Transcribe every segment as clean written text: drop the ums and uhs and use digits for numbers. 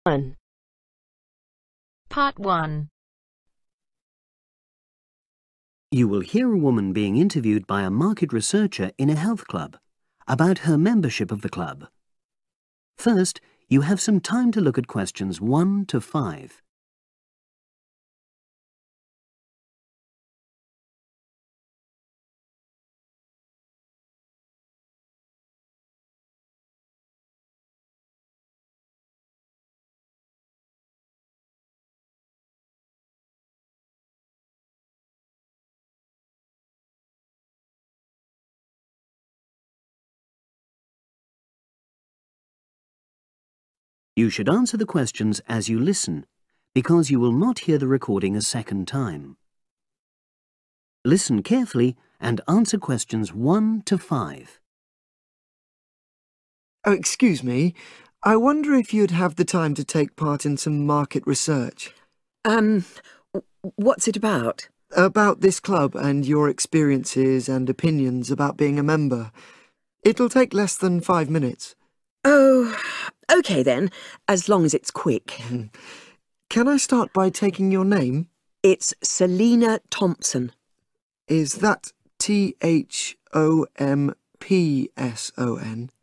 1. Part 1. You will hear a woman being interviewed by a market researcher in a health club about her membership of the club. First, you have some time to look at questions 1 to 5. You should answer the questions as you listen, because you will not hear the recording a second time. Listen carefully and answer questions 1 to 5. Oh, excuse me. I wonder if you'd have the time to take part in some market research. What's it about? About this club and your experiences and opinions about being a member. It'll take less than 5 minutes. Oh, OK then, as long as it's quick. Can I start by taking your name? It's Selina Thompson. Is that Thompson?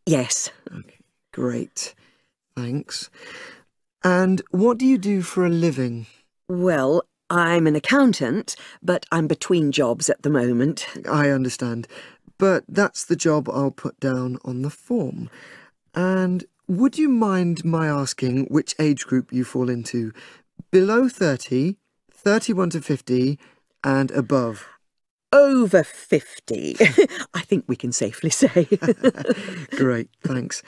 Yes. Okay, great. Thanks. And what do you do for a living? Well, I'm an accountant, but I'm between jobs at the moment. I understand. But that's the job I'll put down on the form. And would you mind my asking which age group you fall into? Below 30, 31 to 50, and above? Over 50, I think we can safely say. Great, thanks.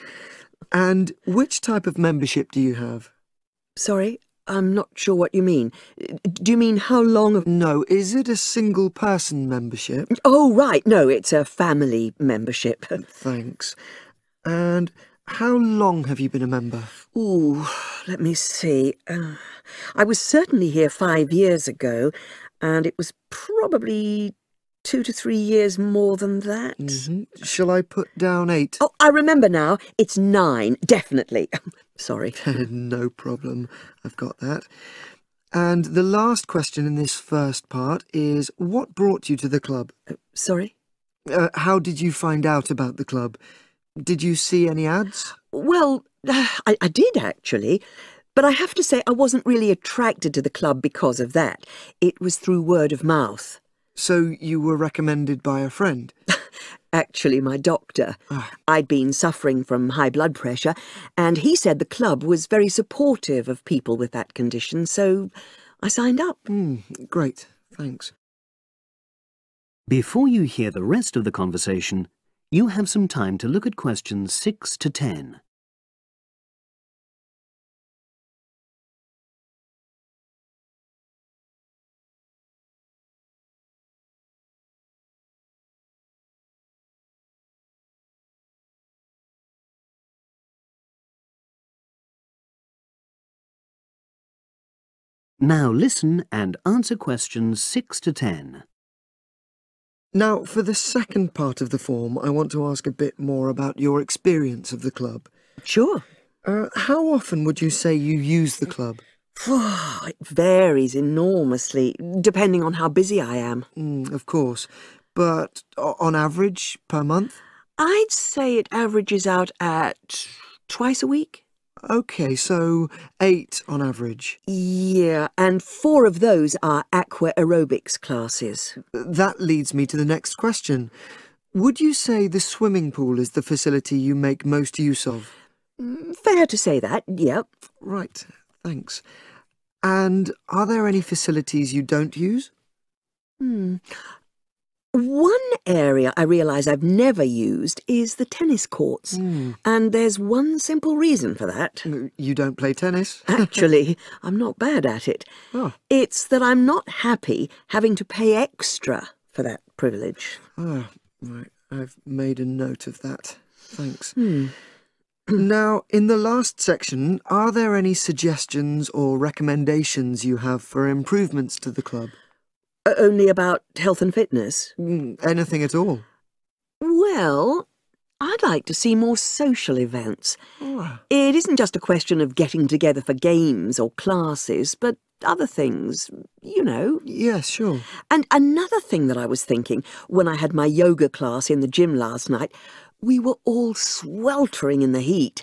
And which type of membership do you have? Sorry, I'm not sure what you mean. Do you mean how long of... No, is it a single-person membership? Oh, right, no, it's a family membership. Thanks. And how long have you been a member? Ooh, let me see. I was certainly here 5 years ago, and it was probably 2 to 3 years more than that. Shall I put down 8? Oh, I remember now. It's 9, definitely. Sorry. No problem. I've got that. And the last question in this first part is, what brought you to the club? Sorry? How did you find out about the club? Did you see any ads? Well, I did actually, but I have to say I wasn't really attracted to the club because of that. It was through word of mouth. So you were recommended by a friend? Actually, my doctor. I'd been suffering from high blood pressure, and he said the club was very supportive of people with that condition, so I signed up. Great, thanks. Before you hear the rest of the conversation, you have some time to look at questions 6 to 10. Now listen and answer questions 6 to 10. Now, for the second part of the form, I want to ask a bit more about your experience of the club. Sure. How often would you say you use the club? It varies enormously, depending on how busy I am. Of course. But on average, per month? I'd say it averages out at twice a week. OK, so 8 on average. Yeah, and 4 of those are aqua aerobics classes. That leads me to the next question. Would you say the swimming pool is the facility you make most use of? Fair to say that, yep. Right, thanks. And are there any facilities you don't use? One area I realise I've never used is the tennis courts. And there's one simple reason for that. You don't play tennis? Actually, I'm not bad at it. Oh. It's that I'm not happy having to pay extra for that privilege. Oh, right. I've made a note of that. Thanks. Now, in the last section, are there any suggestions or recommendations you have for improvements to the club? Only about health and fitness? Anything at all? Well, I'd like to see more social events. Oh, It isn't just a question of getting together for games or classes, but other things, you know. yes, sure. And another thing that I was thinking when I had my yoga class in the gym last night, we were all sweltering in the heat,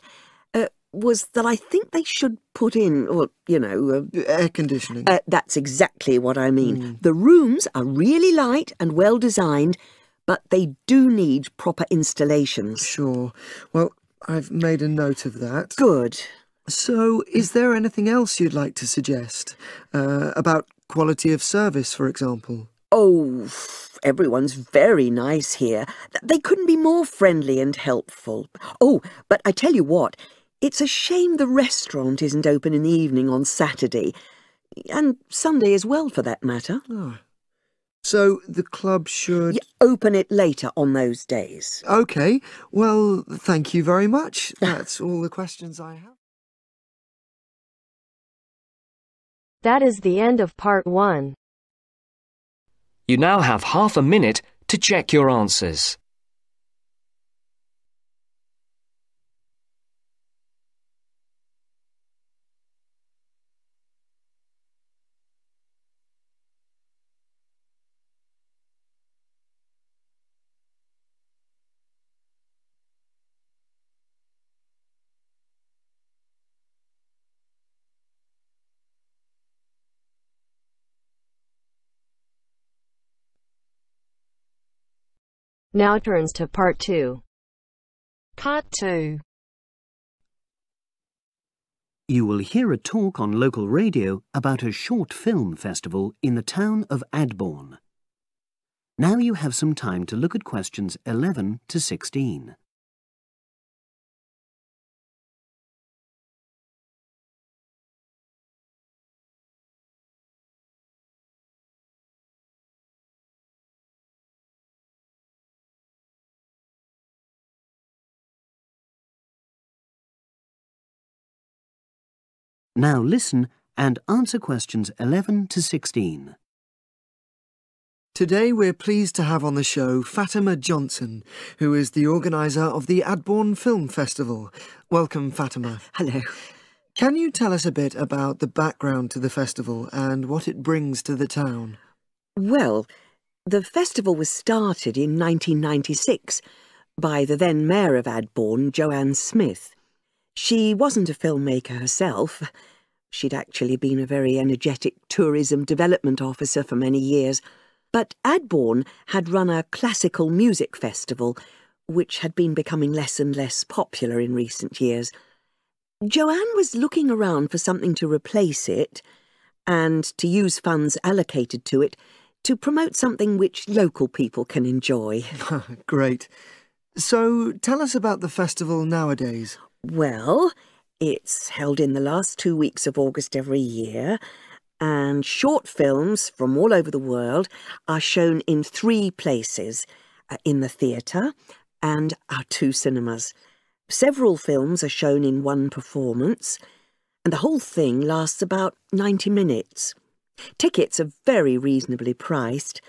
was that I think they should put in, well, you know... Air conditioning. That's exactly what I mean. The rooms are really light and well designed, but they do need proper installations. Sure. Well, I've made a note of that. Good. So, is there anything else you'd like to suggest? About quality of service, for example? Oh, everyone's very nice here. They couldn't be more friendly and helpful. Oh, but I tell you what, it's a shame the restaurant isn't open in the evening on Saturday, and Sunday as well, for that matter. Oh. So, the club should... Open it later on those days. OK. Well, thank you very much. That's all the questions I have. That is the end of part 1. You now have half a minute to check your answers. Now turns to part 2. Part 2. You will hear a talk on local radio about a short film festival in the town of Adbourne. Now you have some time to look at questions 11 to 16. Now listen and answer questions 11 to 16. Today we're pleased to have on the show Fatima Johnson, who is the organiser of the Adbourne Film Festival. Welcome, Fatima. Hello. Can you tell us a bit about the background to the festival and what it brings to the town? Well, the festival was started in 1996 by the then Mayor of Adbourne, Joanne Smith. She wasn't a filmmaker herself. She'd actually been a very energetic tourism development officer for many years. But Adbourne had run a classical music festival, which had been becoming less and less popular in recent years. Joanne was looking around for something to replace it, and to use funds allocated to it to promote something which local people can enjoy. Great. So tell us about the festival nowadays. Well, it's held in the last 2 weeks of August every year, and short films from all over the world are shown in 3 places, in the theatre and our 2 cinemas. Several films are shown in 1 performance, and the whole thing lasts about 90 minutes. Tickets are very reasonably priced.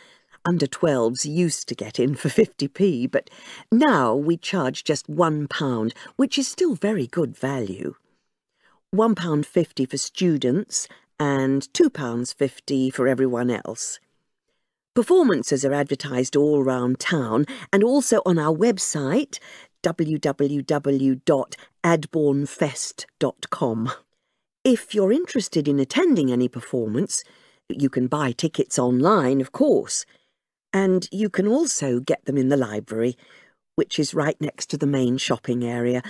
Under 12s used to get in for 50p, but now we charge just £1, which is still very good value. £1.50 for students and £2.50 for everyone else. Performances are advertised all round town and also on our website, www.adbournefest.com. If you're interested in attending any performance, you can buy tickets online, of course. And you can also get them in the library, which is right next to the main shopping area.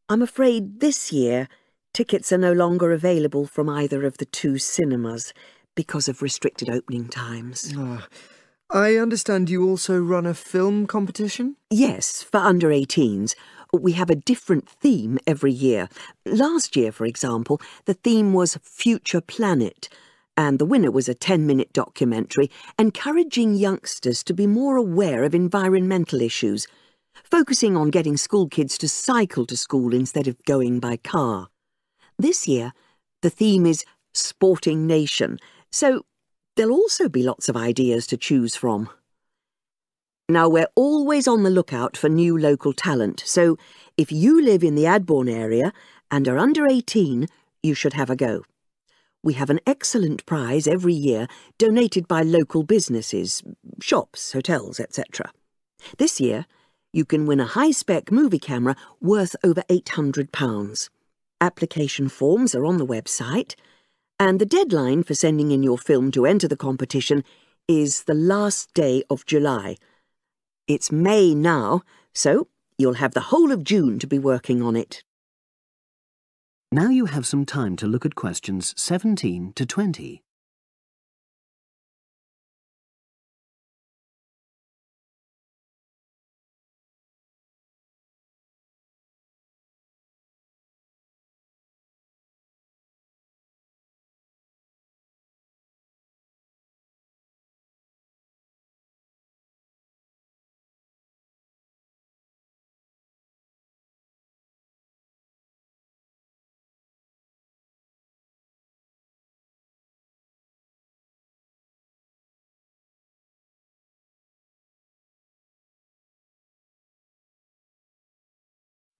I'm afraid this year tickets are no longer available from either of the 2 cinemas because of restricted opening times. I understand you also run a film competition? Yes, for under 18s. We have a different theme every year. Last year, for example, the theme was Future Planet, and the winner was a 10-minute documentary encouraging youngsters to be more aware of environmental issues, focusing on getting school kids to cycle to school instead of going by car. This year, the theme is Sporting Nation, so there'll also be lots of ideas to choose from. Now, we're always on the lookout for new local talent, so if you live in the Adbourne area and are under 18, you should have a go. We have an excellent prize every year donated by local businesses, shops, hotels, etc. This year, you can win a high-spec movie camera worth over £800. Application forms are on the website, and the deadline for sending in your film to enter the competition is the last day of July. It's May now, so you'll have the whole of June to be working on it. Now you have some time to look at questions 17 to 20.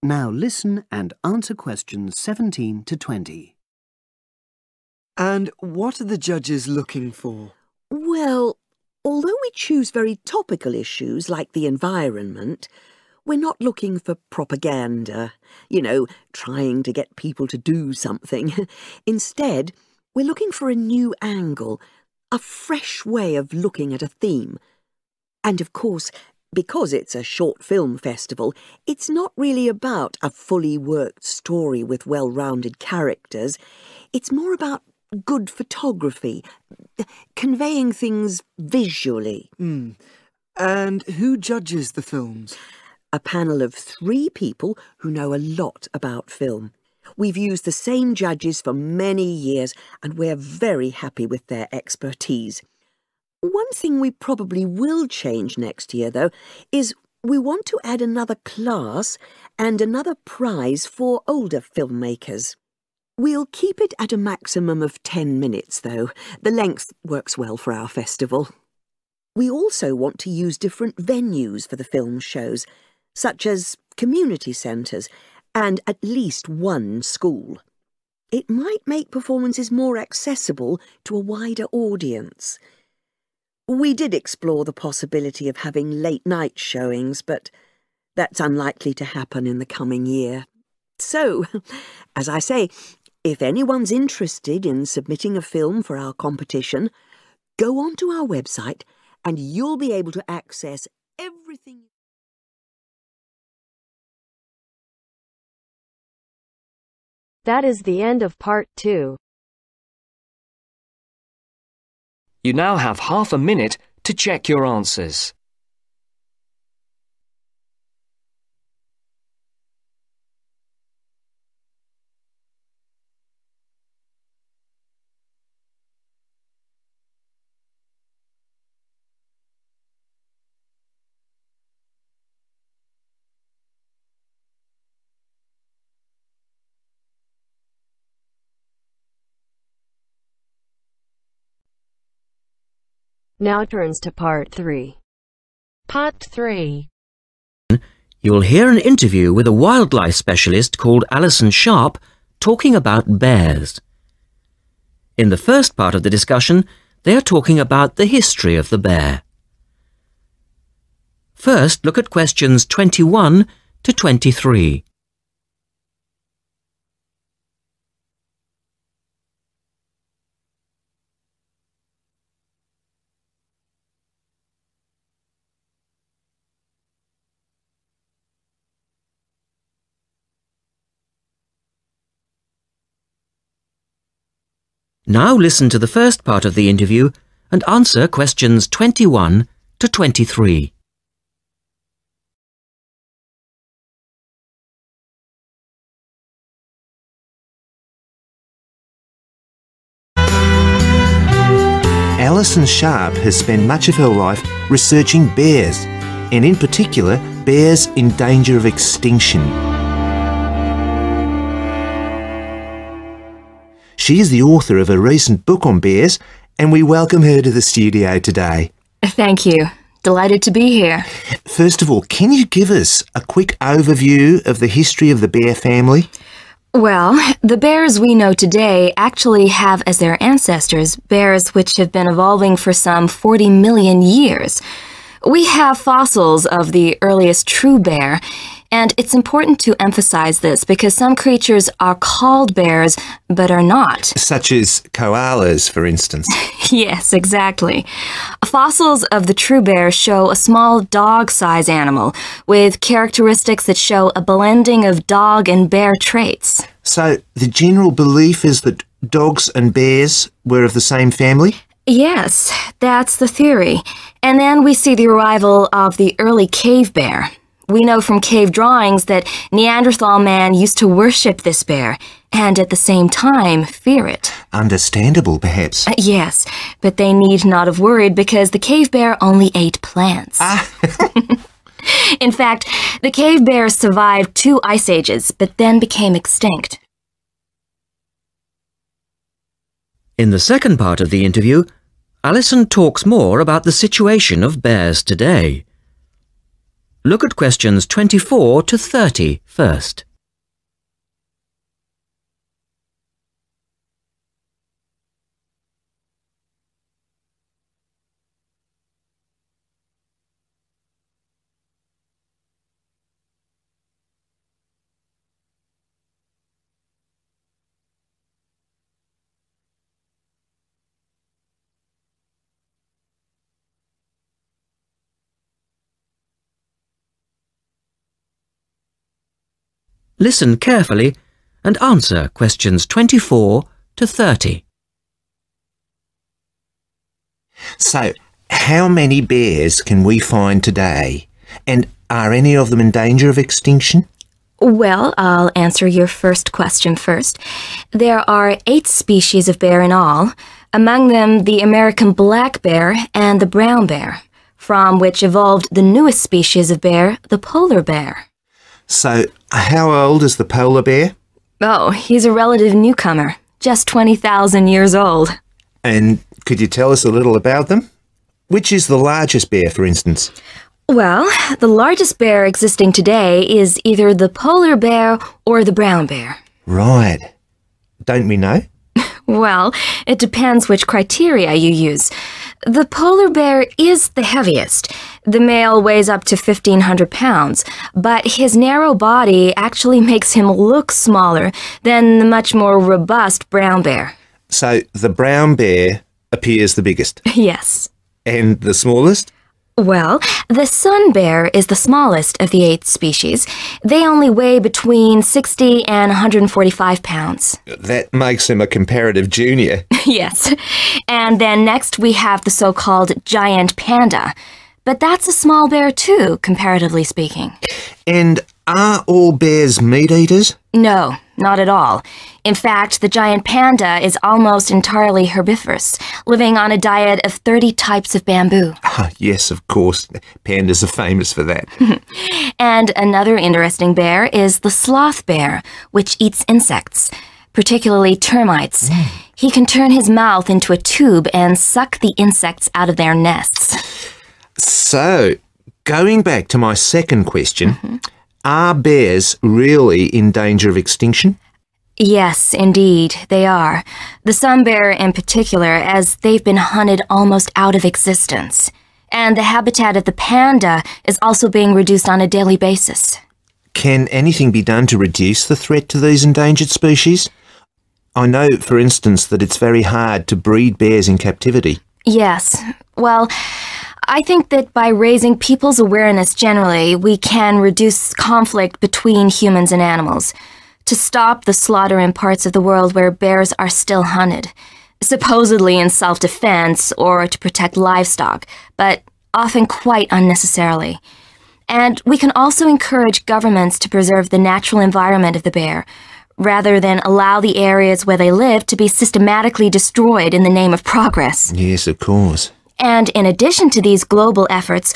Now listen and answer questions 17 to 20. And what are the judges looking for? Well, although we choose very topical issues like the environment, we're not looking for propaganda, trying to get people to do something. Instead, we're looking for a new angle, a fresh way of looking at a theme. And of course, because it's a short film festival, it's not really about a fully worked story with well-rounded characters. It's more about good photography, conveying things visually. And who judges the films? A panel of 3 people who know a lot about film. We've used the same judges for many years, and we're very happy with their expertise. One thing we probably will change next year, though, is we want to add another class and another prize for older filmmakers. We'll keep it at a maximum of 10 minutes, though. The length works well for our festival. We also want to use different venues for the film shows, such as community centres and at least one school. It might make performances more accessible to a wider audience. We did explore the possibility of having late-night showings, but that's unlikely to happen in the coming year. So, as I say, if anyone's interested in submitting a film for our competition, go onto our website and you'll be able to access everything. That is the end of part 2. You now have half a minute to check your answers. Now turns to part 3. Part 3. You'll hear an interview with a wildlife specialist called Alison Sharp talking about bears. In the first part of the discussion, they are talking about the history of the bear. First, look at questions 21 to 23. Now listen to the first part of the interview and answer questions 21 to 23. Alison Sharp has spent much of her life researching bears, and in particular, bears in danger of extinction. She is the author of a recent book on bears, and we welcome her to the studio today. Thank you. Delighted to be here. First of all, can you give us a quick overview of the history of the bear family? Well, the bears we know today actually have as their ancestors bears which have been evolving for some 40 million years. We have fossils of the earliest true bear, and it's important to emphasize this because some creatures are called bears but are not. Such as koalas, for instance. Yes, exactly. Fossils of the true bear show a small dog-size animal with characteristics that show a blending of dog and bear traits. So the general belief is that dogs and bears were of the same family? Yes, that's the theory. And then we see the arrival of the early cave bear. We know from cave drawings that Neanderthal man used to worship this bear, and at the same time fear it. Understandable, perhaps. Yes, but they need not have worried because the cave bear only ate plants. In fact, the cave bear survived 2 ice ages, but then became extinct. In the second part of the interview, Alison talks more about the situation of bears today. Look at questions 24 to 30 first. Listen carefully and answer questions 24 to 30. So, how many bears can we find today? And are any of them in danger of extinction? Well, I'll answer your first question first. There are 8 species of bear in all, among them the American black bear and the brown bear, from which evolved the newest species of bear, the polar bear. So, how old is the polar bear? Oh, he's a relative newcomer, just 20,000 years old. And could you tell us a little about them? Which is the largest bear, for instance? Well, the largest bear existing today is either the polar bear or the brown bear. Right. Don't we know? Well, it depends which criteria you use. The polar bear is the heaviest. The male weighs up to 1,500 pounds, but his narrow body actually makes him look smaller than the much more robust brown bear. So the brown bear appears the biggest? Yes. And the smallest? Well, the sun bear is the smallest of the 8 species. They only weigh between 60 and 145 pounds. That makes him a comparative junior. Yes. And then next we have the so-called giant panda. But that's a small bear too, comparatively speaking. And are all bears meat eaters? No, not at all. In fact, the giant panda is almost entirely herbivorous, living on a diet of 30 types of bamboo. Oh, yes, of course. Pandas are famous for that. And another interesting bear is the sloth bear, which eats insects, particularly termites. He can turn his mouth into a tube and suck the insects out of their nests. So, going back to my second question, are bears really in danger of extinction? Yes, indeed, they are. The sun bear in particular, as they've been hunted almost out of existence. And the habitat of the panda is also being reduced on a daily basis. Can anything be done to reduce the threat to these endangered species? I know, for instance, that it's very hard to breed bears in captivity. Yes. Well, I think that by raising people's awareness generally, we can reduce conflict between humans and animals, to stop the slaughter in parts of the world where bears are still hunted, supposedly in self-defense or to protect livestock, but often quite unnecessarily. And we can also encourage governments to preserve the natural environment of the bear, rather than allow the areas where they live to be systematically destroyed in the name of progress. Yes, of course. And in addition to these global efforts,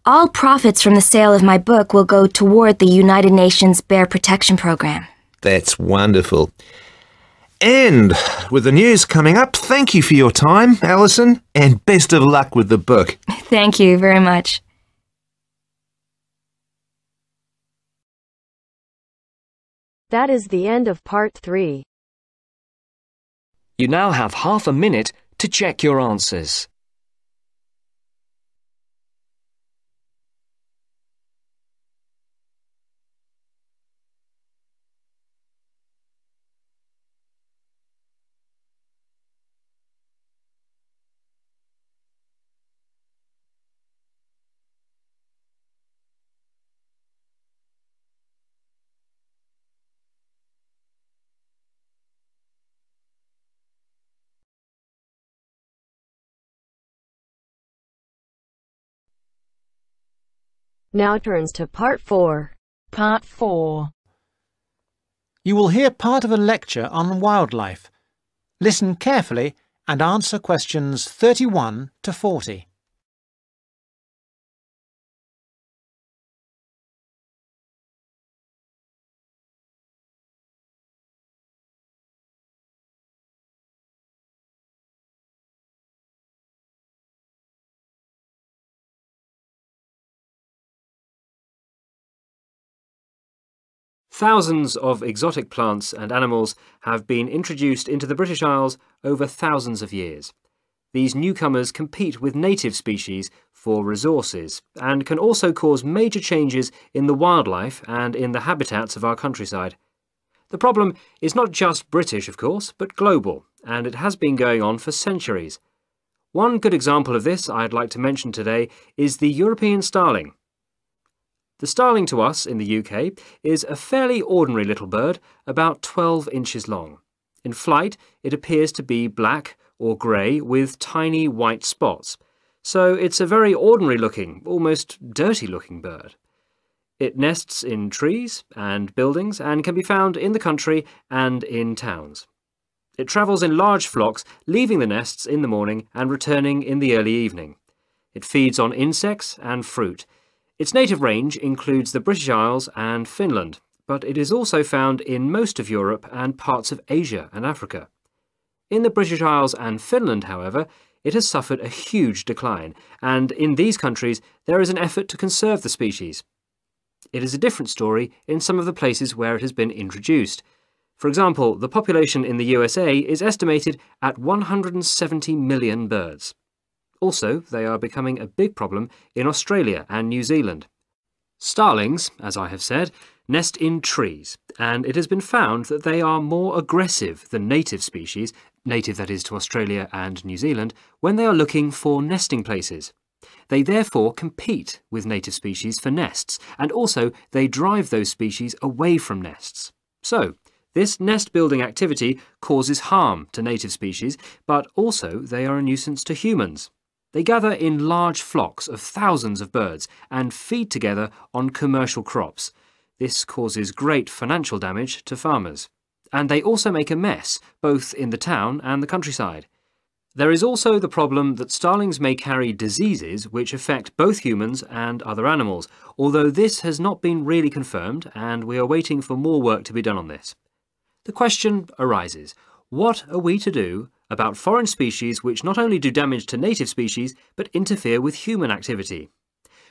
all profits from the sale of my book will go toward the United Nations Bear Protection Program. That's wonderful. And with the news coming up, thank you for your time, Alison, and best of luck with the book. Thank you very much. That is the end of part 3. You now have half a minute to check your answers. Now turns to part 4. Part 4. You will hear part of a lecture on wildlife. Listen carefully and answer questions 31 to 40. Thousands of exotic plants and animals have been introduced into the British Isles over thousands of years. These newcomers compete with native species for resources and can also cause major changes in the wildlife and in the habitats of our countryside. The problem is not just British, of course, but global, and it has been going on for centuries. One good example of this I'd like to mention today is the European starling. The starling to us in the UK is a fairly ordinary little bird, about 12 inches long. In flight, it appears to be black or grey with tiny white spots. So it's a very ordinary looking, almost dirty looking bird. It nests in trees and buildings and can be found in the country and in towns. It travels in large flocks, leaving the nests in the morning and returning in the early evening. It feeds on insects and fruit. Its native range includes the British Isles and Finland, but it is also found in most of Europe and parts of Asia and Africa. In the British Isles and Finland, however, it has suffered a huge decline, and in these countries there is an effort to conserve the species. It is a different story in some of the places where it has been introduced. For example, the population in the USA is estimated at 170 million birds. Also, they are becoming a big problem in Australia and New Zealand. Starlings, as I have said, nest in trees, and it has been found that they are more aggressive than native species, native that is to Australia and New Zealand, when they are looking for nesting places. They therefore compete with native species for nests, and also they drive those species away from nests. So, this nest-building activity causes harm to native species, but also they are a nuisance to humans. They gather in large flocks of thousands of birds and feed together on commercial crops. This causes great financial damage to farmers. And they also make a mess, both in the town and the countryside. There is also the problem that starlings may carry diseases which affect both humans and other animals, although this has not been really confirmed and we are waiting for more work to be done on this. The question arises, what are we to do about foreign species which not only do damage to native species but interfere with human activity?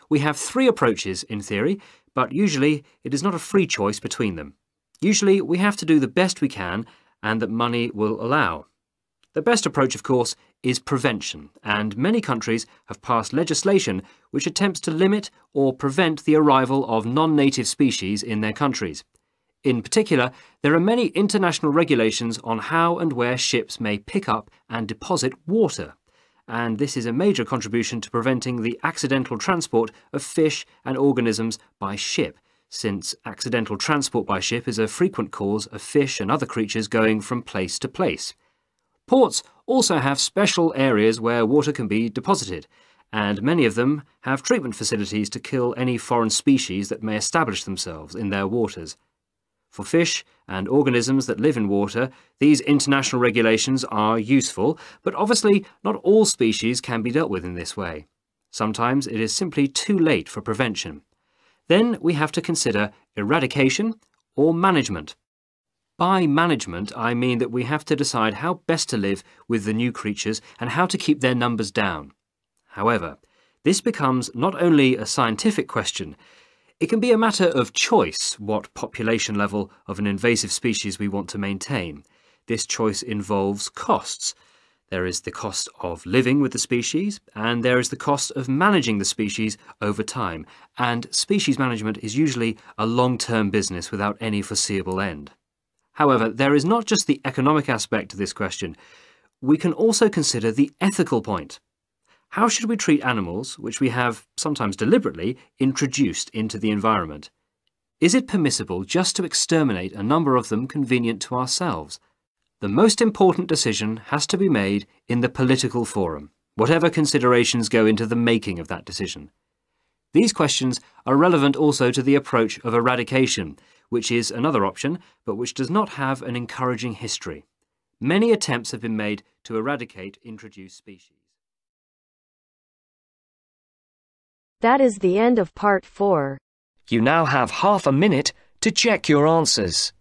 We have 3 approaches in theory, but usually it is not a free choice between them. Usually we have to do the best we can and that money will allow. The best approach, of course, is prevention, and many countries have passed legislation which attempts to limit or prevent the arrival of non-native species in their countries. In particular, there are many international regulations on how and where ships may pick up and deposit water, and this is a major contribution to preventing the accidental transport of fish and organisms by ship, since accidental transport by ship is a frequent cause of fish and other creatures going from place to place. Ports also have special areas where water can be deposited, and many of them have treatment facilities to kill any foreign species that may establish themselves in their waters. For fish and organisms that live in water, these international regulations are useful, but obviously not all species can be dealt with in this way. Sometimes it is simply too late for prevention. Then we have to consider eradication or management. By management, I mean that we have to decide how best to live with the new creatures and how to keep their numbers down. However, this becomes not only a scientific question, it can be a matter of choice what population level of an invasive species we want to maintain. This choice involves costs. There is the cost of living with the species, and there is the cost of managing the species over time. And species management is usually a long-term business without any foreseeable end. However, there is not just the economic aspect to this question. We can also consider the ethical point. How should we treat animals which we have, sometimes deliberately, introduced into the environment? Is it permissible just to exterminate a number of them convenient to ourselves? The most important decision has to be made in the political forum, whatever considerations go into the making of that decision. These questions are relevant also to the approach of eradication, which is another option, but which does not have an encouraging history. Many attempts have been made to eradicate introduced species. That is the end of part 4. You now have half a minute to check your answers.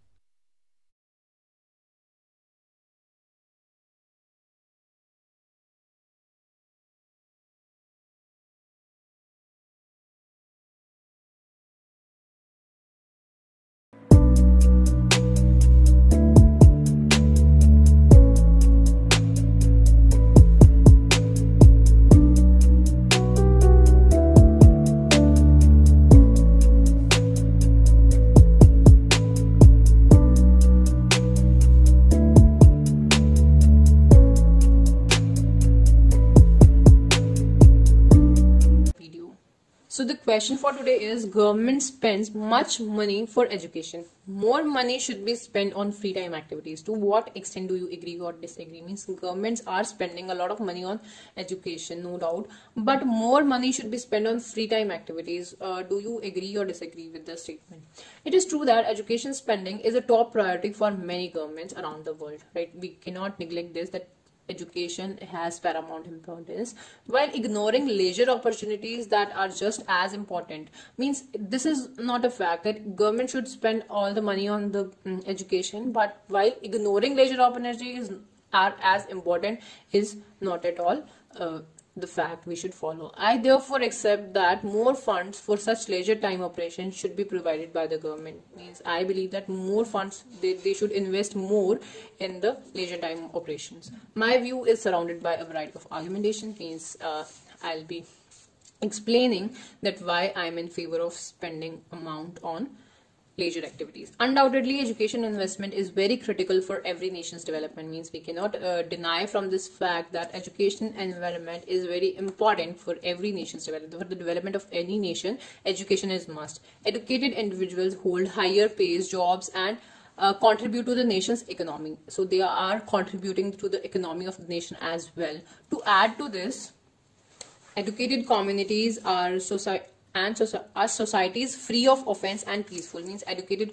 So the question for today is, government spends much money for education. More money should be spent on free time activities. To what extent do you agree or disagree? Means governments are spending a lot of money on education, no doubt, but more money should be spent on free time activities. Do you agree or disagree with the statement? It is true that education spending is a top priority for many governments around the world, right? We cannot neglect this, that education has paramount importance, while ignoring leisure opportunities that are just as important. Means this is not a fact that government should spend all the money on the education, but while ignoring leisure opportunities are as important is not at all the fact we should follow. I therefore accept that more funds for such leisure time operations should be provided by the government. Means I believe that more funds, they should invest more in the leisure time operations. My view is surrounded by a variety of argumentation. Means I'll be explaining that why I'm in favor of spending amount on leisure activities. Undoubtedly, education investment is very critical for every nation's development. Means we cannot deny from this fact that education environment is very important for every nation's development. For the development of any nation, education is must. Educated individuals hold higher pays, jobs, and contribute to the nation's economy. So they are contributing to the economy of the nation as well. To add to this, educated communities are societies free of offense and peaceful. Means educated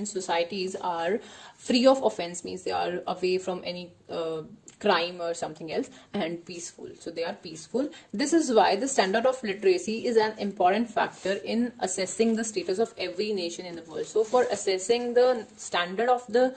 societies are free of offense, means they are away from any crime or something else, and peaceful, so they are peaceful. This is why the standard of literacy is an important factor in assessing the status of every nation in the world. So for assessing the standard of the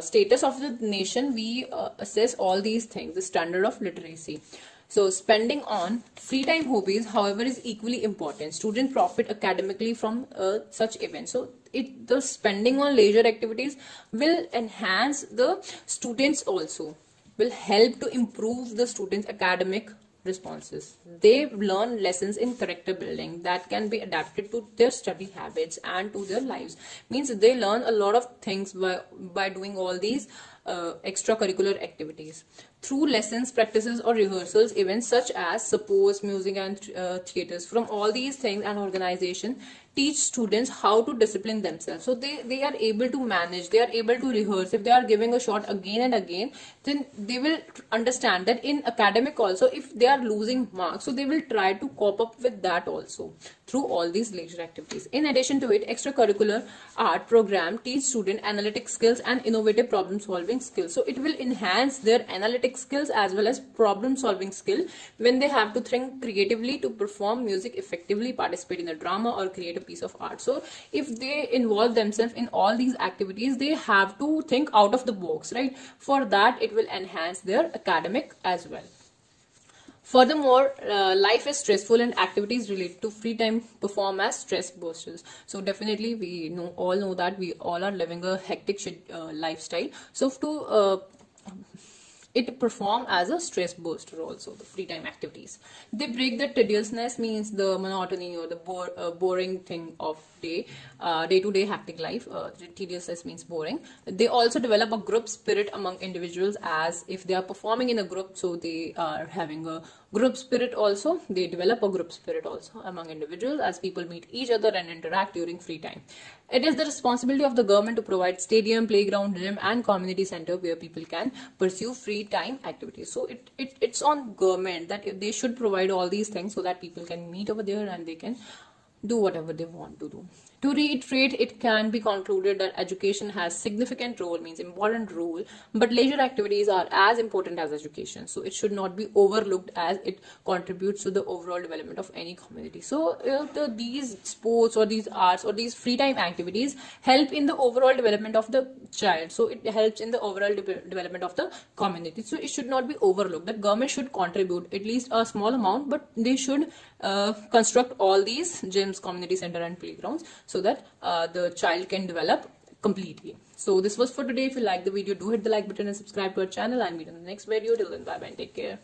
status of the nation, we assess all these things, the standard of literacy. So spending on free time hobbies, however, is equally important. Students profit academically from such events. So the spending on leisure activities will enhance the students also, will help to improve the students' academic responses. They learn lessons in character building that can be adapted to their study habits and to their lives. Means they learn a lot of things by doing all these extracurricular activities. Through lessons, practices, or rehearsals, events such as sports, music, and theatres, from all these things, and organization teach students how to discipline themselves. So they are able to manage, they are able to rehearse. If they are giving a shot again and again, then they will understand that in academic also, if they are losing marks, so they will try to cope up with that also through all these leisure activities. In addition to it, extracurricular art program teach students analytic skills and innovative problem solving solving skills. So it will enhance their analytic skills as well as problem solving skill when they have to think creatively to perform music effectively, participate in a drama or create a piece of art. So if they involve themselves in all these activities, they have to think out of the box, right? For that, it will enhance their academic as well. Furthermore, life is stressful and activities related to free time perform as stress boosters. So definitely we all know that we all are living a hectic lifestyle. So to it perform as a stress booster also, the free time activities. They break the tediousness, means the monotony or the boring thing of day-to-day hectic life. Tediousness means boring. They also develop a group spirit among individuals, as if they are performing in a group, so they are having a group spirit also. They develop a group spirit also among individuals as people meet each other and interact during free time. It is the responsibility of the government to provide stadium, playground, gym and community center where people can pursue free time activities. So it's on government that they should provide all these things so that people can meet over there and they can do whatever they want to do. To reiterate, it can be concluded that education has significant role, means important role, but leisure activities are as important as education. So it should not be overlooked as it contributes to the overall development of any community. So these sports or these arts or these free time activities help in the overall development of the child. So it helps in the overall development of the community. So it should not be overlooked. The government should contribute at least a small amount, but they should construct all these gyms, community center and playgrounds so that the child can develop completely. So this was for today. If you like the video, do hit the like button and subscribe to our channel, and meet in the next video. Till then, bye bye and take care.